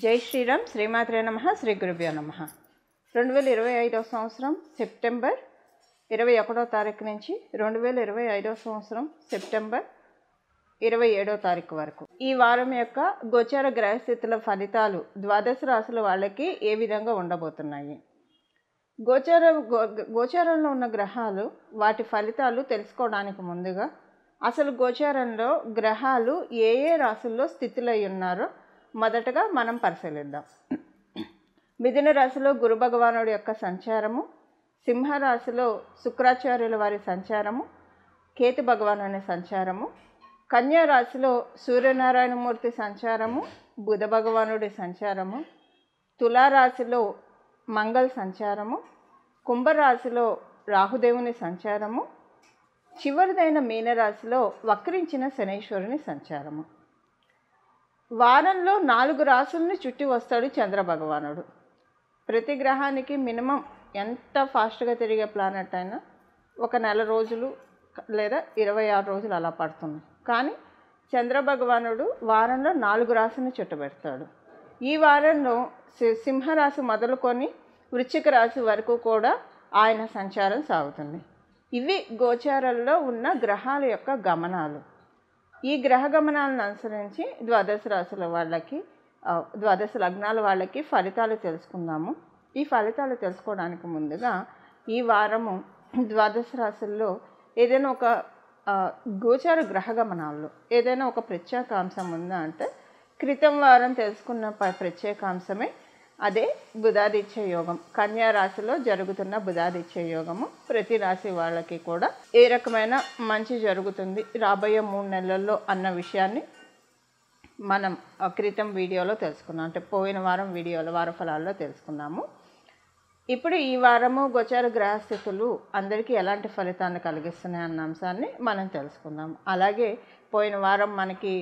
జై శ్రీరామ్. శ్రీమాత్రే నమః. శ్రీ గురుభ్యో నమః. 2025 సంవత్సరం సెప్టెంబర్ 21వ తారీఖు నుంచి 2025 సంవత్సరం సెప్టెంబర్ 27వ తారీఖు వరకు ఈ వారం యొక్క గోచార గ్రహస్థితుల ఫలితాలు ద్వాదశ రాశుల వాళ్ళకి ఏ విధంగా ఉండబోతున్నాయి? గోచారంలో ఉన్న గ్రహాలు వాటి ఫలితాలు తెలుసుకోవడానికి ముందుగా అసలు గోచారంలో గ్రహాలు ఏ ఏ రాశుల్లో స్థితులై ఉన్నారో మొదటగా మనం పరిశీలిద్దాం. మిథున రాశిలో గురు భగవానుడి యొక్క సంచారము, సింహరాశిలో శుక్రాచార్యుల వారి సంచారము, కేతు భగవానుని సంచారము, కన్యా రాశిలో సూర్యనారాయణమూర్తి సంచారము, బుధ భగవానుడి సంచారము, తులారాశిలో మంగళ సంచారము, కుంభరాశిలో రాహుదేవుని సంచారము, చివరిదైన మీనరాశిలో వక్రించిన శనీశ్వరుని సంచారము. వారంలో 4 రాశుల్ని చుట్టి వస్తాడు చంద్ర భగవానుడు. ప్రతి గ్రహానికి మినిమం ఎంత ఫాస్ట్గా తిరిగే ప్లానెట్ అయినా ఒక నెల రోజులు లేదా 26 రోజులు అలా పడుతుంది. కానీ చంద్ర భగవానుడు వారంలో 4 రాశుల్ని చుట్టబెడతాడు. ఈ వారంలో సింహరాశి మొదలుకొని వృశ్చిక రాశి వరకు కూడా ఆయన సంచారం సాగుతుంది. ఇవి గోచారంలో ఉన్న గ్రహాల యొక్క గమనాలు. ఈ గ్రహ గమనాలను అనుసరించి ద్వాదశ రాశుల వాళ్ళకి, ద్వాదశ లగ్నాల వాళ్ళకి ఫలితాలు తెలుసుకుందాము. ఈ ఫలితాలు తెలుసుకోవడానికి ముందుగా ఈ వారము ద్వాదశ రాశుల్లో ఏదైనా ఒక గోచార గ్రహ గమనాల్లో ఏదైనా ఒక ప్రత్యేకాంశం ఉందా అంటే క్రితం వారం తెలుసుకున్న ప్రత్యేకాంశమే అదే బుధాదిత్య యోగం. కన్యా రాశిలో జరుగుతున్న బుధాదిత్య యోగము ప్రతి రాశి వాళ్ళకి కూడా ఏ రకమైన మంచి జరుగుతుంది రాబోయే 3 నెలల్లో అన్న విషయాన్ని మనం క్రితం వీడియోలో తెలుసుకున్నాం. అంటే పోయిన వారం వీడియోలో వార ఫలాల్లో తెలుసుకున్నాము. ఇప్పుడు ఈ వారము గోచార గ్రహస్థితులు అందరికీ ఎలాంటి ఫలితాన్ని కలిగిస్తున్నాయి అన్న అంశాన్ని మనం తెలుసుకుందాం. అలాగే పోయిన వారం మనకి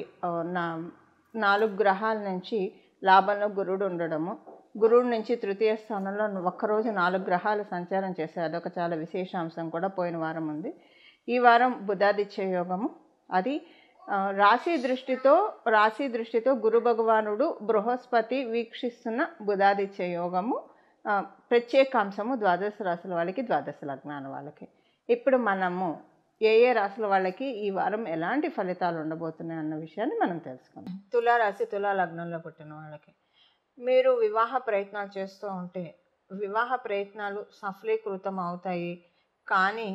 4 గ్రహాల నుంచి లాభంలో గురుడు ఉండడము, గురువు నుంచి తృతీయ స్థానంలో ఒక్కరోజు 4 గ్రహాలు సంచారం చేశారు. అదొక చాలా విశేషాంశం కూడా పోయిన వారం ఉంది. ఈ వారం బుధాదిత్య యోగము, అది రాశి దృష్టితో గురు భగవానుడు బృహస్పతి వీక్షిస్తున్న బుధాదిత్య యోగము ప్రత్యేకాంశము ద్వాదశ రాశుల వాళ్ళకి, ద్వాదశ లగ్నాల వాళ్ళకి. ఇప్పుడు మనము ఏ ఏ రాశుల వాళ్ళకి ఈ వారం ఎలాంటి ఫలితాలు ఉండబోతున్నాయి అన్న విషయాన్ని మనం తెలుసుకుందాం. తులారాశి, తులా లగ్నంలో పుట్టిన వాళ్ళకి మీరు వివాహ ప్రయత్నాలు చేస్తూ ఉంటే వివాహ ప్రయత్నాలు సఫలీకృతం అవుతాయి. కానీ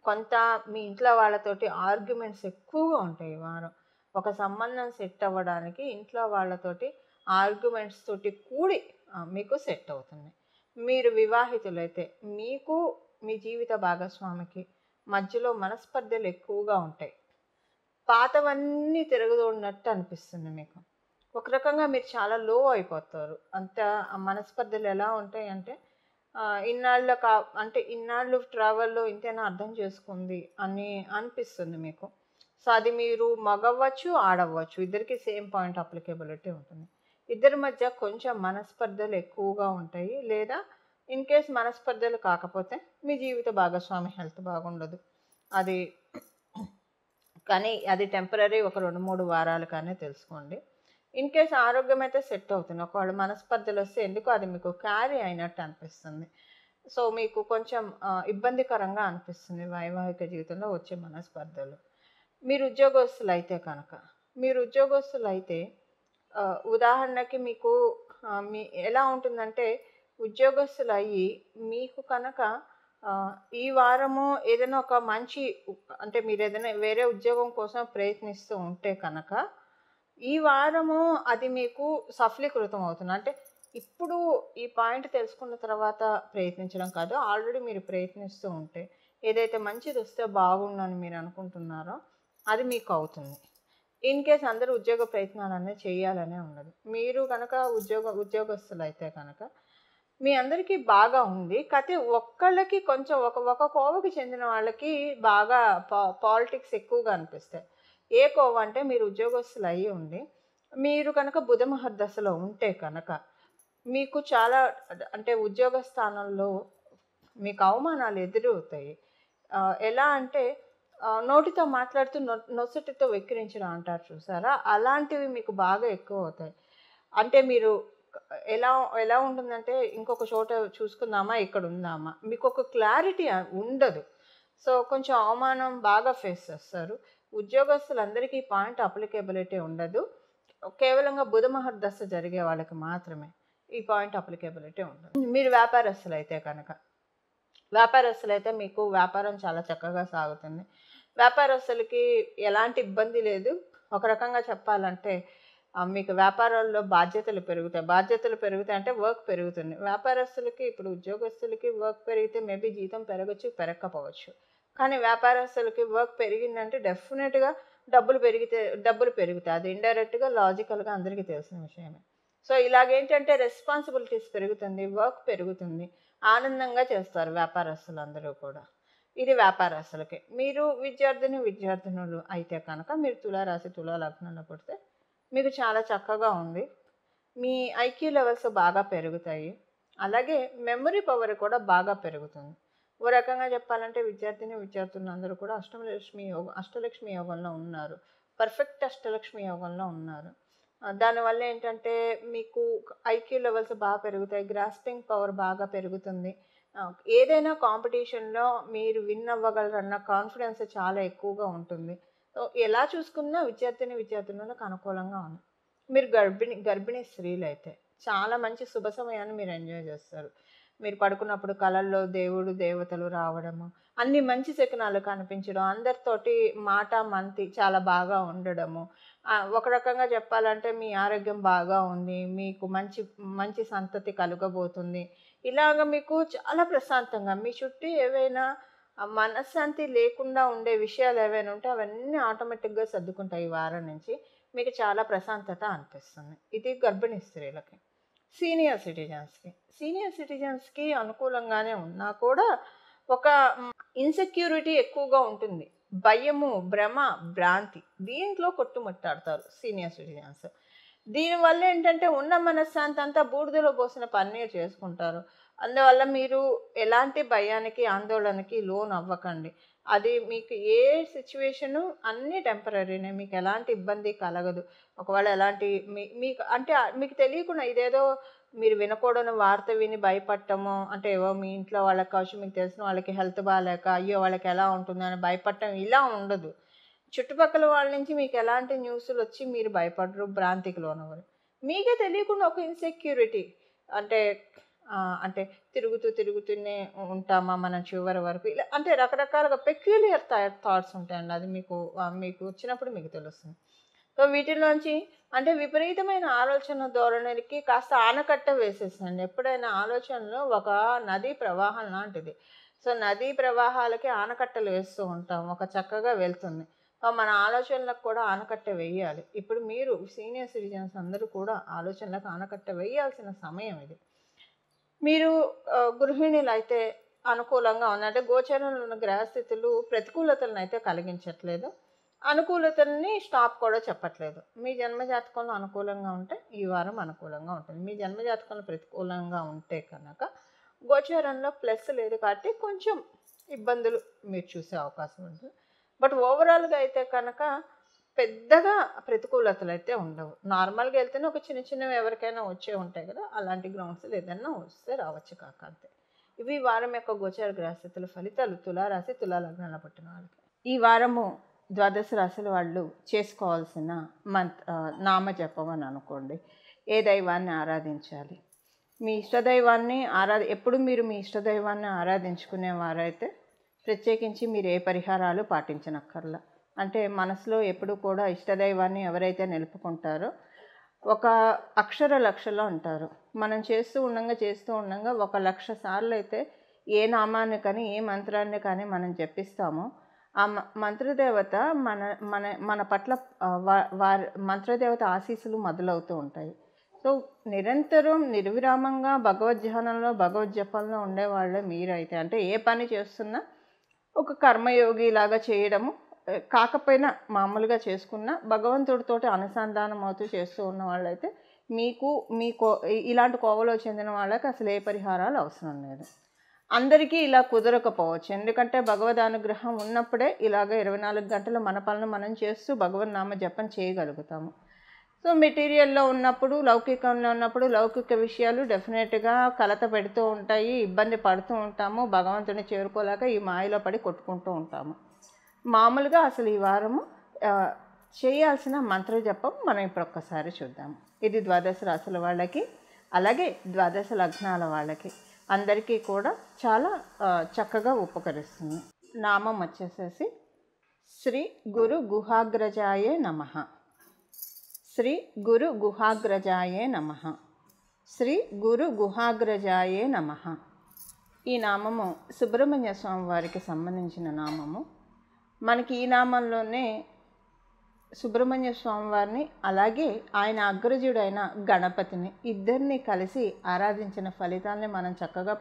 కొంత మీ ఇంట్లో వాళ్ళతోటి ఆర్గ్యుమెంట్స్ ఎక్కువగా ఉంటాయి. ఈ వారం ఒక సంబంధం సెట్ అవ్వడానికి ఇంట్లో వాళ్ళతోటి ఆర్గ్యుమెంట్స్ తోటి కూడి మీకు సెట్ అవుతుంది. మీరు వివాహితులైతే మీకు మీ జీవిత భాగస్వామికి మధ్యలో మనస్పర్ధలు ఎక్కువగా ఉంటాయి. పాతవన్నీ తిరగదోడినట్టు అనిపిస్తుంది మీకు. ఒక రకంగా మీరు చాలా లో అయిపోతారు. అంత మనస్పర్ధలు ఎలా ఉంటాయి అంటే ఇన్నాళ్ళు ట్రావెల్లో ఇంతేనా అర్థం చేసుకుంది అని అనిపిస్తుంది మీకు. సో అది మీరు మగవ్వచ్చు, ఆడవచ్చు, ఇద్దరికి సేమ్ పాయింట్ అప్లికేబిలిటీ ఉంటుంది. ఇద్దరి మధ్య కొంచెం మనస్పర్ధలు ఎక్కువగా ఉంటాయి. లేదా ఇన్ కేస్ మనస్పర్ధలు కాకపోతే మీ జీవిత భాగస్వామి హెల్త్ బాగుండదు. కానీ అది టెంపరీ, ఒక 2-3 వారాలు కానీ తెలుసుకోండి. ఇన్ కేస్ ఆరోగ్యం అయితే సెట్ అవుతుంది. ఒకవేళ మనస్పర్ధలు వస్తే ఎందుకో అది మీకు క్యారీ అయినట్టు అనిపిస్తుంది. సో మీకు కొంచెం ఇబ్బందికరంగా అనిపిస్తుంది వైవాహిక జీవితంలో వచ్చే మనస్పర్ధలు. మీరు ఉద్యోగస్తులు అయితే ఉదాహరణకి మీకు ఎలా ఉంటుందంటే ఉద్యోగస్తులు అయ్యి మీకు కనుక ఈ వారము ఏదైనా ఒక మంచి అంటే మీరు ఏదైనా వేరే ఉద్యోగం కోసం ప్రయత్నిస్తూ ఉంటే కనుక ఈ వారము అది మీకు సఫలీకృతం అవుతుంది. అంటే ఇప్పుడు ఈ పాయింట్ తెలుసుకున్న తర్వాత ప్రయత్నించడం కాదు, ఆల్రెడీ మీరు ప్రయత్నిస్తూ ఉంటే ఏదైతే మంచిది వస్తే బాగుండని మీరు అనుకుంటున్నారో అది మీకు అవుతుంది. ఇన్ కేస్ అందరూ ఉద్యోగ ప్రయత్నాలు అనేది చేయాలనే ఉండదు. మీరు కనుక ఉద్యోగస్తులు అయితే కనుక మీ అందరికీ బాగా ఉంది. కాకపోతే ఒక్కళ్ళకి కొంచెం ఒక కోవకి చెందిన వాళ్ళకి బాగా పాలిటిక్స్ ఎక్కువగా అనిపిస్తాయి. ఏ కోవ అంటే మీరు ఉద్యోగస్తులు అయ్యి ఉండి మీరు కనుక బుధ మహర్దశలో ఉంటే కనుక మీకు చాలా అంటే ఉద్యోగ స్థానంలో మీకు అవమానాలు ఎదురవుతాయి. ఎలా అంటే నోటితో మాట్లాడుతూ నొసటితో వెక్కిరించడం అంటారు చూసారా, అలాంటివి మీకు బాగా ఎక్కువ అవుతాయి. అంటే మీరు ఎలా ఎలా ఉంటుందంటే ఇంకొక చోట చూసుకుందామా, ఇక్కడ ఉందామా, మీకు ఒక క్లారిటీ ఉండదు. సో కొంచెం అవమానం బాగా ఫేస్ చేస్తారు. ఉద్యోగస్తులందరికీ ఈ పాయింట్ అప్లికేబిలిటీ ఉండదు. కేవలంగా బుధ మహర్దశ జరిగే వాళ్ళకి మాత్రమే ఈ పాయింట్ అప్లికేబిలిటీ ఉండదు. మీరు వ్యాపారస్తులైతే కనుక, వ్యాపారస్తులైతే మీకు వ్యాపారం చాలా చక్కగా సాగుతుంది. వ్యాపారస్తులకి ఎలాంటి ఇబ్బంది లేదు. ఒక రకంగా చెప్పాలంటే మీకు వ్యాపారాల్లో బాధ్యతలు పెరుగుతాయి. బాధ్యతలు పెరుగుతాయి అంటే వర్క్ పెరుగుతుంది. వ్యాపారస్తులకి ఇప్పుడు ఉద్యోగస్తులకి వర్క్ పెరిగితే మేబీ జీతం పెరగచ్చు, పెరగకపోవచ్చు. కానీ వ్యాపారస్తులకి వర్క్ పెరిగిందంటే డెఫినెట్గా డబ్బులు పెరుగుతాయి. అది ఇండైరెక్ట్గా లాజికల్గా అందరికీ తెలిసిన విషయమే. సో ఇలాగేంటంటే రెస్పాన్సిబిలిటీస్ పెరుగుతుంది, వర్క్ పెరుగుతుంది, ఆనందంగా చేస్తారు వ్యాపారస్తులందరూ కూడా. ఇది వ్యాపారస్తులకి. మీరు విద్యార్థినులు అయితే కనుక మీరు తులారాశి తులా లగ్నంలో పుడితే మీకు చాలా చక్కగా ఉంది. మీ ఐక్యూ లెవెల్స్ బాగా పెరుగుతాయి. అలాగే మెమరీ పవర్ కూడా బాగా పెరుగుతుంది. ఓ రకంగా చెప్పాలంటే విద్యార్థులందరూ కూడా అష్టలక్ష్మి యోగంలో ఉన్నారు. పర్ఫెక్ట్ అష్టలక్ష్మి యోగంలో ఉన్నారు. దానివల్ల ఏంటంటే మీకు ఐక్యూ లెవెల్స్ బాగా పెరుగుతాయి. గ్రాస్పింగ్ పవర్ బాగా పెరుగుతుంది. ఏదైనా కాంపిటీషన్లో మీరు విన్ అవ్వగలరన్న కాన్ఫిడెన్స్ చాలా ఎక్కువగా ఉంటుంది. సో ఎలా చూసుకున్నా విద్యార్థులకు అనుకూలంగా ఉంది. మీరు గర్భిణీ స్త్రీలు అయితే చాలా మంచి శుభ సమయాన్ని మీరు ఎంజాయ్ చేస్తారు. మీరు పడుకున్నప్పుడు కలల్లో దేవుడు దేవతలు రావడము, అన్ని మంచి శకునాలు కనిపించడం, అందరితోటి మాట మంతి చాలా బాగా ఉండడము, ఒక రకంగా చెప్పాలంటే మీ ఆరోగ్యం బాగా ఉంది, మీకు మంచి సంతతి కలుగబోతుంది. ఇలాగ మీకు చాలా ప్రశాంతంగా మీ చుట్టూ ఏవైనా మనశ్శాంతి లేకుండా ఉండే విషయాలు ఏవైనా ఉంటే అవన్నీ ఆటోమేటిక్గా సర్దుకుంటాయి. ఈ వారం నుంచి మీకు చాలా ప్రశాంతత అనిపిస్తుంది. ఇది గర్భిణీ స్త్రీలకి. సీనియర్ సిటిజన్స్కి అనుకూలంగానే ఉన్నా కూడా ఒక ఇన్సెక్యూరిటీ ఎక్కువగా ఉంటుంది. భయము, భ్రమ, భ్రాంతి దీంట్లో కొట్టుముట్టాడతారు సీనియర్ సిటిజన్స్. దీనివల్ల ఏంటంటే ఉన్న మనశ్శాంతి అంతా బూడిదలో పోసిన పన్నీరు చేసుకుంటారు. అందువల్ల మీరు ఎలాంటి భయానికి ఆందోళనకి లోన్ అవ్వకండి. అది మీకు ఏ సిచ్యువేషను అన్నీ టెంపరీనే, మీకు ఎలాంటి ఇబ్బంది కలగదు. ఒకవేళ ఎలాంటి మీకు తెలియకుండా ఇదేదో మీరు వినకూడని వార్త విని భయపడటము, అంటే ఏవో మీ ఇంట్లో వాళ్ళకి కావచ్చు, మీకు తెలిసిన వాళ్ళకి హెల్త్ బాగాలేక అయ్యో వాళ్ళకి ఎలా ఉంటుందని భయపడటం ఇలా ఉండదు. చుట్టుపక్కల వాళ్ళ నుంచి మీకు ఎలాంటి న్యూస్లు వచ్చి మీరు భయపడరు, భ్రాంతికి లోనవ్వరు. మీకే తెలియకుండా ఒక ఇన్సెక్యూరిటీ అంటే తిరుగుతూనే ఉంటామా మనం చివరి వరకు, ఇలా అంటే రకరకాలుగా పెక్యులియర్ థాట్స్ ఉంటాయండి. అది మీకు వచ్చినప్పుడు మీకు తెలుస్తుంది. సో వీటిలోంచి అంటే విపరీతమైన ఆలోచన ధోరణికి కాస్త ఆనకట్ట వేసేసండి. ఎప్పుడైనా ఆలోచనలో ఒక నదీ ప్రవాహం లాంటిది. సో నదీ ప్రవాహాలకి ఆనకట్టలు వేస్తూ ఉంటాం, ఒక చక్కగా వెళ్తుంది. మన ఆలోచనలకు కూడా ఆనకట్ట వేయాలి. ఇప్పుడు మీరు సీనియర్ సిటిజన్స్ అందరూ కూడా ఆలోచనలకు ఆనకట్ట వేయాల్సిన సమయం ఇది. మీరు గృహిణులు అయితే అనుకూలంగా ఉంది. అంటే గోచరంలో ఉన్న గ్రహస్థితులు ప్రతికూలతలను అయితే కలిగించట్లేదు, అనుకూలతల్ని స్టాప్ కూడా చెప్పట్లేదు. మీ జన్మజాతకంలో అనుకూలంగా ఉంటే ఈ వారం అనుకూలంగా ఉంటుంది. మీ జన్మజాతకంలో ప్రతికూలంగా ఉంటే కనుక గోచరంలో ప్లస్ లేదు కాబట్టి కొంచెం ఇబ్బందులు మీరు చూసే అవకాశం ఉంటుంది. బట్ ఓవరాల్గా అయితే కనుక పెద్దగా ప్రతికూలతలు అయితే ఉండవు. నార్మల్గా వెళ్తేనే ఒక చిన్నవి ఎవరికైనా వచ్చే ఉంటాయి కదా, అలాంటి గ్రౌండ్స్లో ఏదైనా వస్తే రావచ్చు కాక అంతే. ఇవి వారం యొక్క గోచర గ్రహస్థితుల ఫలితాలు తులారాశి తులా లగ్నాల పుట్టిన వాళ్ళకి. ఈ వారము ద్వాదశ రాశుల వాళ్ళు చేసుకోవాల్సిన నామజపం అని అనుకోండి. ఏ దైవాన్ని ఆరాధించాలి, మీ ఇష్టదైవాన్ని ఎప్పుడు మీరు మీ ఇష్టదైవాన్ని ఆరాధించుకునే వారైతే ప్రత్యేకించి మీరు ఏ పరిహారాలు పాటించనక్కర్లా. అంటే మనసులో ఎప్పుడు కూడా ఇష్టదైవాన్ని ఎవరైతే నిలుపుకుంటారో ఒక అక్షర లక్షలో అంటారు. మనం చేస్తూ ఉండగా 1,00,000 సార్లు అయితే ఏ నామాన్ని కానీ ఏ మంత్రాన్ని కానీ మనం జపిస్తామో ఆ మంత్రదేవత మన పట్ల వారి మంత్రదేవత ఆశీస్సులు మొదలవుతూ ఉంటాయి. సో నిరంతరం నిర్విరామంగా భగవద్ధ్యానంలో భగవద్జపంలో ఉండేవాళ్ళే మీరైతే, అంటే ఏ పని చేస్తున్నా ఒక కర్మయోగి లాగా చేయడము కాకపోయినా మామూలుగా చేసుకున్న భగవంతుడితోటి అనుసంధానం అవుతూ చేస్తూ ఉన్న వాళ్ళైతే మీకు ఇలాంటి కోవలో చెందిన వాళ్ళకి అసలు ఏ పరిహారాలు అవసరం లేదు. అందరికీ ఇలా కుదరకపోవచ్చు, ఎందుకంటే భగవద్ అనుగ్రహం ఉన్నప్పుడే ఇలాగ 24 గంటలు మన పనులు మనం చేస్తూ భగవన్ నామ జపం చేయగలుగుతాము. సో మెటీరియల్లో ఉన్నప్పుడు, లౌకికంలో ఉన్నప్పుడు లౌకిక విషయాలు డెఫినెట్గా కలత పెడుతూ ఉంటాయి, ఇబ్బంది పడుతూ ఉంటాము, భగవంతుని చేరుకోలేక ఈ మాయలో పడి కొట్టుకుంటూ ఉంటాము. మామూలుగా అసలు ఈ వారము చేయాల్సిన మంత్ర జపం మనం ఇప్పుడు ఒక్కసారి చూద్దాము. ఇది ద్వాదశ రాశుల వాళ్ళకి, అలాగే ద్వాదశ లగ్నాల వాళ్ళకి అందరికీ కూడా చాలా చక్కగా ఉపకరిస్తుంది. నామం వచ్చేసేసి శ్రీ గురు గుహాగ్రజాయే నమః. శ్రీ గురు గుహాగ్రజాయే నమః. శ్రీ గురు గుహాగ్రజాయే నమః. ఈ నామము సుబ్రహ్మణ్య స్వామి వారికి సంబంధించిన నామము. మనకి ఈ నామంలోనే సుబ్రహ్మణ్య స్వామి వారిని, అలాగే ఆయన అగ్రజుడైన గణపతిని ఇద్దరిని కలిసి ఆరాధించిన ఫలితాలని మనం చక్కగా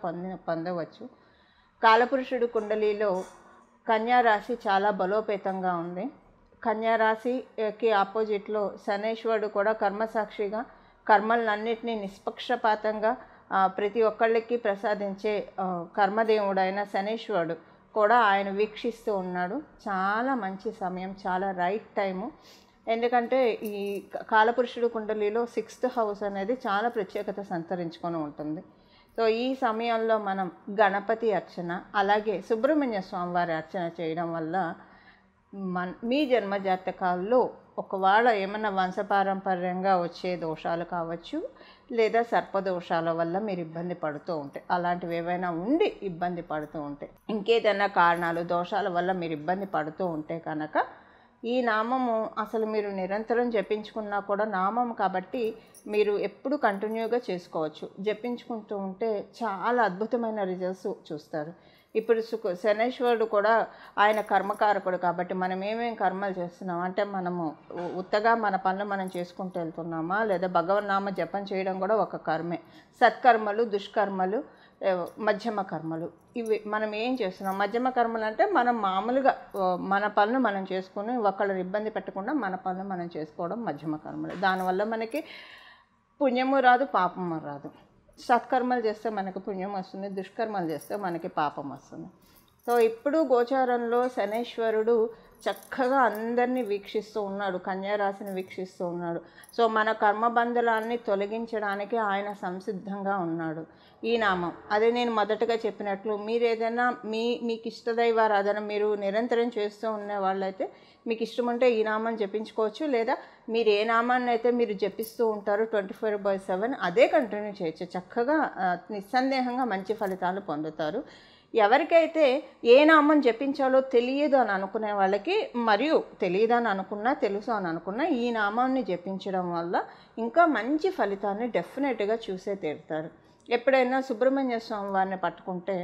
పొందవచ్చు. కాలపురుషుడు కుండలిలో కన్యారాశి చాలా బలోపేతంగా ఉంది. కన్యారాశికి ఆపోజిట్లో శనైశ్వరుడు కూడా కర్మసాక్షిగా కర్మలన్నింటినీ నిష్పక్షపాతంగా ప్రతి ఒక్కళ్ళకి ప్రసాదించే కర్మదేవుడైన శనైశ్వరుడు కూడా ఆయన వీక్షిస్తూ ఉన్నాడు. చాలా మంచి సమయం, చాలా రైట్ టైము. ఎందుకంటే ఈ కాలపురుషుడు కుండలిలో 6th హౌస్ అనేది చాలా ప్రత్యేకత సంతరించుకొని ఉంటుంది. సో ఈ సమయంలో మనం గణపతి అర్చన, అలాగే సుబ్రహ్మణ్య స్వామి వారి అర్చన చేయడం వల్ల మీ జన్మ జాతకాల్లో ఒకవేళ ఏమైనా వంశపారంపర్యంగా వచ్చే దోషాలు కావచ్చు, లేదా సర్పదోషాల వల్ల మీరు ఇబ్బంది పడుతూ ఉంటే, అలాంటివి ఏవైనా ఉండి ఇబ్బంది పడుతూ ఉంటే, ఇంకేదైనా కారణాలు దోషాల వల్ల మీరు ఇబ్బంది పడుతూ ఉంటే కనుక ఈ నామము అసలు మీరు నిరంతరం జపించుకున్నా కూడా నామం కాబట్టి మీరు ఎప్పుడు కంటిన్యూగా చేసుకోవచ్చు. జపించుకుంటూ ఉంటే చాలా అద్భుతమైన రిజల్ట్స్ చూస్తారు. ఇప్పుడు శనైశ్వరుడు కూడా ఆయన కర్మకారకుడు కాబట్టి మనం ఏమేమి కర్మలు చేస్తున్నాం అంటే, మనము ఉత్తగా మన పనులు మనం చేసుకుంటూ వెళ్తున్నామా, లేదా భగవన్నామ జపం చేయడం కూడా ఒక కర్మే. సత్కర్మలు, దుష్కర్మలు, మధ్యమ కర్మలు, ఇవి మనం ఏం చేస్తున్నాం. మధ్యమ కర్మలు అంటే మనం మామూలుగా మన పనులు మనం చేసుకుని ఒకళ్ళని ఇబ్బంది పెట్టకుండా మన పనులు మనం చేసుకోవడం మధ్యమ కర్మలు. దానివల్ల మనకి పుణ్యము రాదు, పాపము రాదు. సత్కర్మలు చేస్తే మనకు పుణ్యం వస్తుంది, దుష్కర్మలు చేస్తే మనకి పాపం వస్తుంది. సో ఇప్పుడు గోచారంలో శనైశ్వరుడు చక్కగా అందరినీ వీక్షిస్తూ ఉన్నాడు, కన్యారాశిని వీక్షిస్తూ ఉన్నాడు. సో మన కర్మబంధులాన్ని తొలగించడానికి ఆయన సంసిద్ధంగా ఉన్నాడు. ఈ నామం అదే నేను మొదటగా చెప్పినట్లు, మీరు ఏదైనా మీకు ఇష్టదైవారాధన మీరు నిరంతరం చేస్తూ ఉన్న వాళ్ళైతే మీకు ఇష్టం ఉంటే ఈ నామం జపించుకోవచ్చు, లేదా మీరు ఏ నామాన్ని అయితే మీరు జపిస్తూ ఉంటారో 24/7 అదే కంటిన్యూ చేయొచ్చు. చక్కగా నిస్సందేహంగా మంచి ఫలితాలు పొందుతారు. ఎవరికైతే ఏ నామం జపించాలో తెలియదు అని అనుకునే వాళ్ళకి, మరియు తెలియదు అని అనుకున్నా తెలుసు అని అనుకున్నా, ఈ నామాన్ని జపించడం వల్ల ఇంకా మంచి ఫలితాన్ని డెఫినెట్గా చూసే తీరుతారు. ఎప్పుడైనా సుబ్రహ్మణ్య స్వామి వారిని పట్టుకుంటే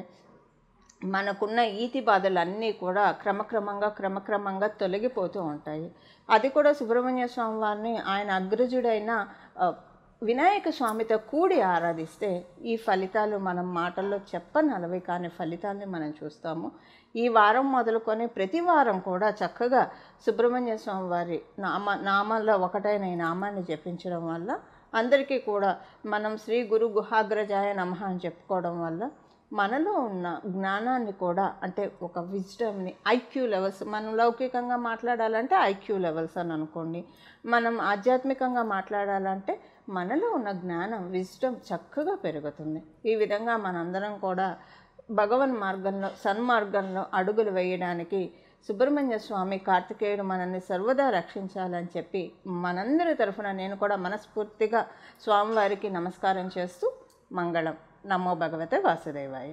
మనకున్న ఈతి బాధలన్నీ కూడా క్రమక్రమంగా తొలగిపోతూ ఉంటాయి. అది కూడా సుబ్రహ్మణ్య స్వామి వారిని ఆయన అగ్రజుడైన వినాయక స్వామితో కూడి ఆరాధిస్తే ఈ ఫలితాలు మనం మాటల్లో చెప్పనలవి కానీ ఫలితాలని మనం చూస్తాము. ఈ వారం మొదలుకొని ప్రతి వారం కూడా చక్కగా సుబ్రహ్మణ్య స్వామి వారి నామాల్లో ఒకటైన ఈ నామాన్ని జపించడం వల్ల అందరికీ కూడా మనం శ్రీ గురు గుహాగ్రజాయ నమః అని చెప్పుకోవడం వల్ల మనలో ఉన్న జ్ఞానాన్ని కూడా, అంటే ఒక విజ్డమ్ని, ఐక్యూ లెవెల్స్, మనం లౌకికంగా మాట్లాడాలంటే ఐక్యూ లెవెల్స్ అని అనుకోండి, మనం ఆధ్యాత్మికంగా మాట్లాడాలంటే మనలో ఉన్న జ్ఞానం, విజ్డమ్ చక్కగా పెరుగుతుంది. ఈ విధంగా మనందరం కూడా భగవన్ మార్గంలో, సన్మార్గంలో అడుగులు వేయడానికి సుబ్రహ్మణ్య స్వామి కార్తికేయుడు మనల్ని సర్వదా రక్షించాలని చెప్పి మనందరి తరఫున నేను కూడా మనస్ఫూర్తిగా స్వామివారికి నమస్కారం చేస్తూ మంగళం. నమో భగవతే వాసుదేవాయ.